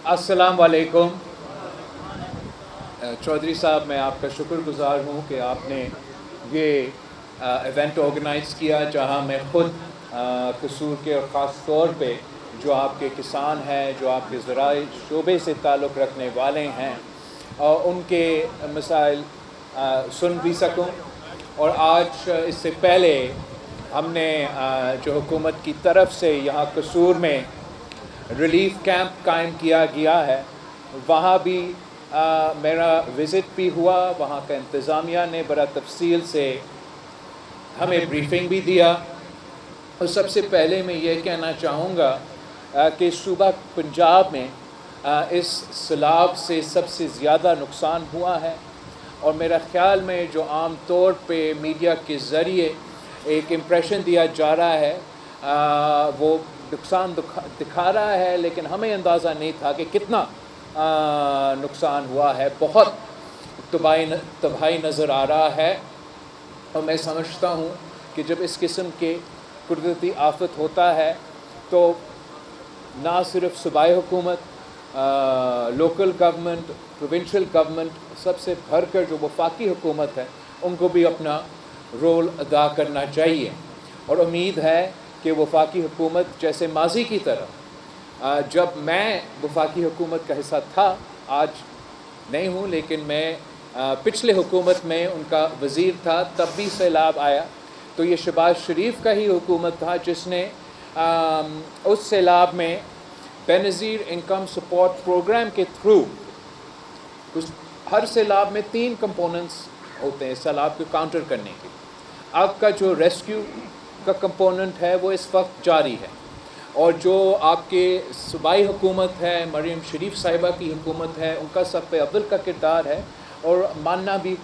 السلام علیکم چودھری صاحب، میں آپ کا شکر گزار ہوں کہ آپ نے یہ ایونٹ آرگنائز کیا جہاں میں خود قصور کے اور خاص طور پہ جو آپ کے کسان ہیں، جو آپ کے زراعی شعبے سے تعلق رکھنے والے ہیں، ان کے مسائل سن بھی سکوں۔ اور آج اس سے پہلے ہم نے جو حکومت کی طرف سے یہاں قصور میں ریلیف کیمپ قائم کیا گیا ہے، وہاں بھی میرا وزٹ بھی ہوا۔ وہاں کا انتظامیہ نے بڑا تفصیل سے ہمیں بریفنگ بھی دیا۔ اور سب سے پہلے میں یہ کہنا چاہوں گا کہ صوبہ پنجاب میں اس سیلاب سے سب سے زیادہ نقصان ہوا ہے، اور میرا خیال میں جو عام طور پہ میڈیا کے ذریعے ایک امپریشن دیا جا رہا ہے وہ نقصان دکھا رہا ہے، لیکن ہمیں اندازہ نہیں تھا کہ کتنا نقصان ہوا ہے۔ بہت تباہی نظر آ رہا ہے، اور میں سمجھتا ہوں کہ جب اس قسم کے قدرتی آفت ہوتا ہے تو نہ صرف صوبائی حکومت، لوکل گورنمنٹ، پروونشل گورنمنٹ، سب سے بڑھ کر جو وفاقی حکومت ہے، ان کو بھی اپنا رول ادا کرنا چاہیے۔ اور امید ہے کہ وفاقی حکومت جیسے ماضی کی طرح، جب میں وفاقی حکومت کا حصہ تھا، آج نہیں ہوں، لیکن میں پچھلے حکومت میں ان کا وزیر تھا، تب بھی سیلاب آیا تو یہ شہباز شریف کا ہی حکومت تھا جس نے اس سیلاب میں بے نظیر انکم سپورٹ پروگرام کے تھرو، ہر سیلاب میں 3 کمپوننٹس ہوتے ہیں سیلاب کو کاؤنٹر کرنے کے۔ آپ کا جو ریسکیو کا کمپوننٹ ہے وہ اس وقت جاری ہے، اور جو آپ کے صوبائی حکومت ہے، مریم شریف صاحبہ کی حکومت ہے، ان کا سب پہ اول کا کردار ہے۔ اور ماننا بھی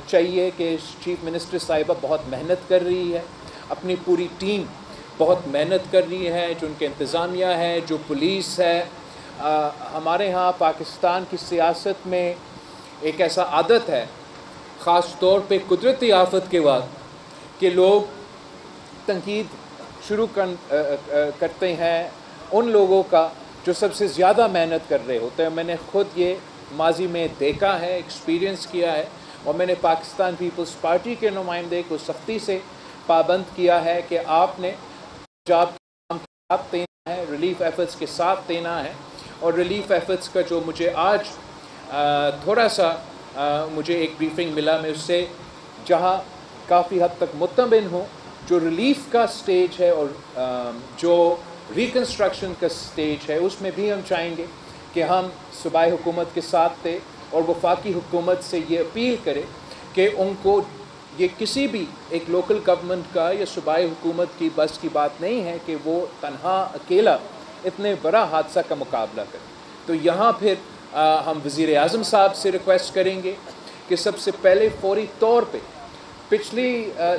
چاہیے کہ چیف منسٹر صاحبہ بہت محنت کر رہی ہے، اپنی پوری ٹیم بہت محنت کر رہی ہے، جو ان کے انتظامیہ ہے، جو پولیس ہے۔ ہمارے ہاں پاکستان کی سیاست میں ایک ایسا عادت ہے، خاص طور پہ قدرتی آفت کے وقت، کہ لوگ تنقید شروع کرتے ہیں ان لوگوں کا جو سب سے زیادہ محنت کر رہے ہوتے ہیں۔ میں نے خود یہ ماضی میں دیکھا ہے، ایکسپیرینس کیا ہے، اور میں نے پاکستان پیپلز پارٹی کے نمائندے کو سختی سے پابند کیا ہے کہ آپ نے پنجاب کے کام کے ساتھ دینا ہے، ریلیف ایفرٹس کے ساتھ دینا ہے۔ اور ریلیف ایفرٹس کا جو مجھے آج تھوڑا سا مجھے ایک بریفنگ ملا، میں اس سے جہاں کافی حد تک مطمئن ہوں، جو ریلیف کا سٹیج ہے اور جو ریکنسٹرکشن کا سٹیج ہے، اس میں بھی ہم چاہیں گے کہ ہم صوبائی حکومت کے ساتھ دیں، اور وفاقی حکومت سے یہ اپیل کرے کہ ان کو یہ کسی بھی ایک لوکل گورنمنٹ کا یا صوبائی حکومت کی بس کی بات نہیں ہے کہ وہ تنہا اکیلا اتنے بڑا حادثہ کا مقابلہ کرے۔ تو یہاں پھر ہم وزیر اعظم صاحب سے ریکویسٹ کریں گے کہ سب سے پہلے فوری طور پہ پچھلی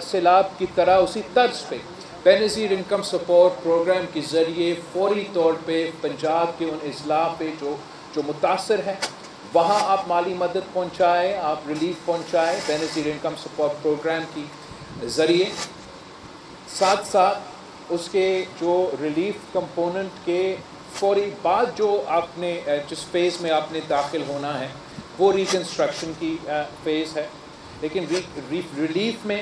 سیلاب کی طرح اسی طرز پہ بے نظیر انکم سپورٹ پروگرام کے ذریعے فوری طور پہ پنجاب کے ان اضلاع پہ جو متاثر ہیں، وہاں آپ مالی مدد پہنچائیں، آپ ریلیف پہنچائیں بے نظیر انکم سپورٹ پروگرام کی ذریعے۔ ساتھ ساتھ اس کے جو ریلیف کمپوننٹ کے فوری بعد جو آپ نے جس فیز میں آپ نے داخل ہونا ہے وہ ریکنسٹرکشن کی فیز ہے۔ لیکن ریلیف میں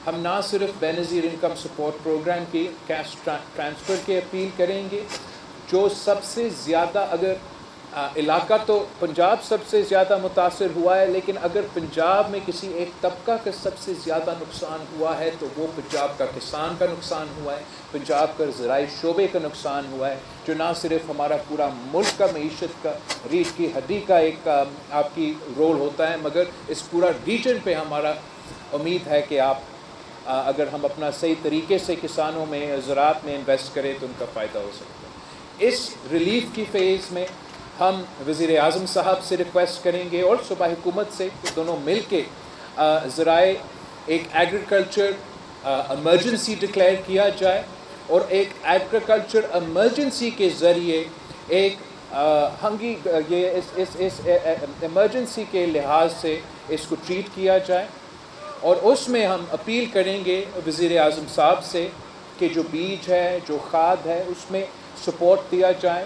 ہم نہ صرف بے نظیر انکم سپورٹ پروگرام کی کیش ٹرانسفر کی اپیل کریں گے، جو سب سے زیادہ، اگر علاقہ تو پنجاب سب سے زیادہ متاثر ہوا ہے، لیکن اگر پنجاب میں کسی ایک طبقہ کا سب سے زیادہ نقصان ہوا ہے تو وہ پنجاب کا کسان کا نقصان ہوا ہے، پنجاب کا زراعی شعبے کا نقصان ہوا ہے، جو نہ صرف ہمارا پورا ملک کا معیشت کا ریڑھ کی ہڈی کا ایک آپ کی رول ہوتا ہے، مگر اس پورا ریجن پہ ہمارا امید ہے کہ آپ اگر ہم اپنا صحیح طریقے سے کسانوں میں، زراعت میں انویسٹ کریں تو ان کا فائدہ ہو سکتا ہے۔ اس ریلیف کی فیز میں ہم وزیر اعظم صاحب سے ریکویسٹ کریں گے اور صوبائی حکومت سے کہ دونوں مل کے ذرائع ایک ایگریکلچر ایمرجنسی ڈکلیئر کیا جائے، اور ایک ایگریکلچر ایمرجنسی کے ذریعے ایک یہ اس ایمرجنسی کے لحاظ سے اس کو ٹریٹ کیا جائے۔ اور اس میں ہم اپیل کریں گے وزیر اعظم صاحب سے کہ جو بیج ہے، جو کھاد ہے، اس میں سپورٹ دیا جائے،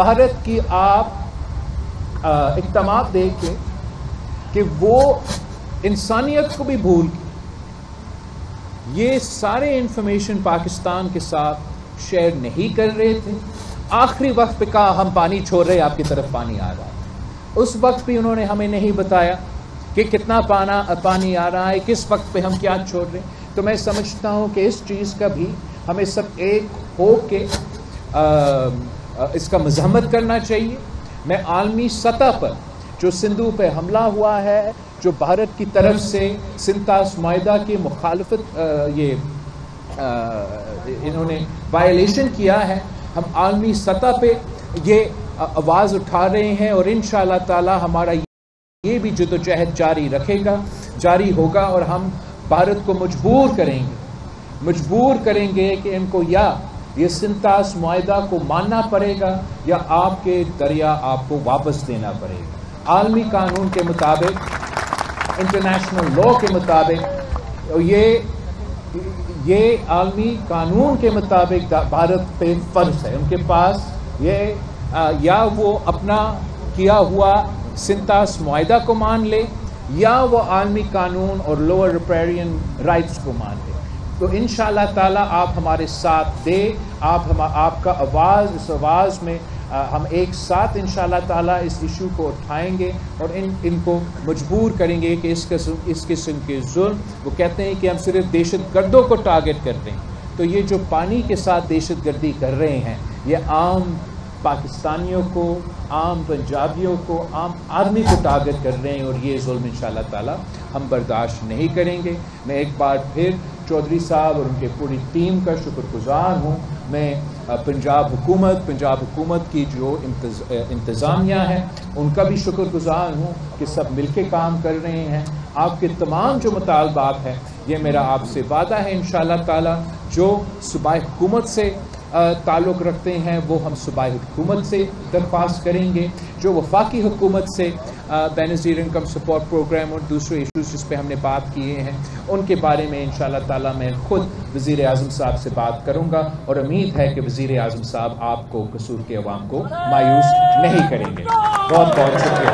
بھارت کی آپ اقدامات دیکھیں کہ وہ انسانیت کو بھی بھول کے یہ سارے انفارمیشن پاکستان کے ساتھ شیئر نہیں کر رہے تھے. آخری وقت پہ کہا ہم پانی چھوڑ رہے ہیں، آپ کی طرف پانی آ رہا ہے. اس وقت بھی انہوں نے ہمیں نہیں بتایا کہ کتنا پانی آ رہا ہے، کس وقت پہ ہم کیا چھوڑ رہے ہیں. تو میں سمجھتا ہوں کہ اس چیز کا بھی ہمیں سب ایک ہو کے اس کا مزاحمت کرنا چاہیے. میں عالمی سطح پر جو سندھو پہ حملہ ہوا ہے، جو بھارت کی طرف سے سنتاس معاہدہ کی مخالفت انہوں نے وائلیشن کیا ہے، ہم عالمی سطح پہ یہ آواز اٹھا رہے ہیں اور انشاءاللہ تعالی ہمارا یہ بھی جدوجہد جاری ہوگا اور ہم بھارت کو مجبور کریں گے کہ ان کو یا یہ سنتاس معاہدہ کو ماننا پڑے گا یا آپ کے دریا آپ کو واپس دینا پڑے گا. عالمی قانون کے مطابق، انٹرنیشنل لا کے مطابق، یہ عالمی قانون کے مطابق بھارت پہ فرض ہے. ان کے پاس یہ یا وہ اپنا کیا ہوا سنتاس معاہدہ کو مان لے یا وہ عالمی قانون اور لوور ریپیرین رائٹس کو مان لے. تو انشاءاللہ تعالیٰ آپ ہمارے ساتھ دے، آپ کا اس آواز میں ہم ایک ساتھ انشاءاللہ تعالیٰ اس ایشو کو اٹھائیں گے اور ان کو مجبور کریں گے کہ اس قسم کے ظلم، وہ کہتے ہیں کہ ہم صرف دہشت گردوں کو ٹارگٹ کرتے ہیں، تو یہ جو پانی کے ساتھ دہشت گردی کر رہے ہیں یہ عام پاکستانیوں کو، عام پنجابیوں کو، عام آدمی کو ٹارگٹ کر رہے ہیں اور یہ ظلم انشاءاللہ تعالیٰ ہم برداشت نہیں کریں گے. میں ایک بار پھر چودھری صاحب اور ان کے پوری ٹیم کا شکر گزار ہوں. میں پنجاب حکومت کی جو انتظامیہ ہے ان کا بھی شکر گزار ہوں کہ سب مل کے کام کر رہے ہیں. آپ کے تمام جو مطالبات ہیں یہ میرا آپ سے وعدہ ہے انشاءاللہ تعالیٰ جو صوبائی حکومت سے تعلق رکھتے ہیں وہ ہم صوبائی حکومت سے درخواست کریں گے. جو وفاقی حکومت سے بینظیر انکم سپورٹ پروگرام اور دوسرے ایشوز جس پہ ہم نے بات کیے ہیں ان کے بارے میں انشاءاللہ تعالیٰ میں خود وزیر اعظم صاحب سے بات کروں گا اور امید ہے کہ وزیر اعظم صاحب آپ کو، قصور کے عوام کو مایوس نہیں کریں گے. بہت بہت شکریہ.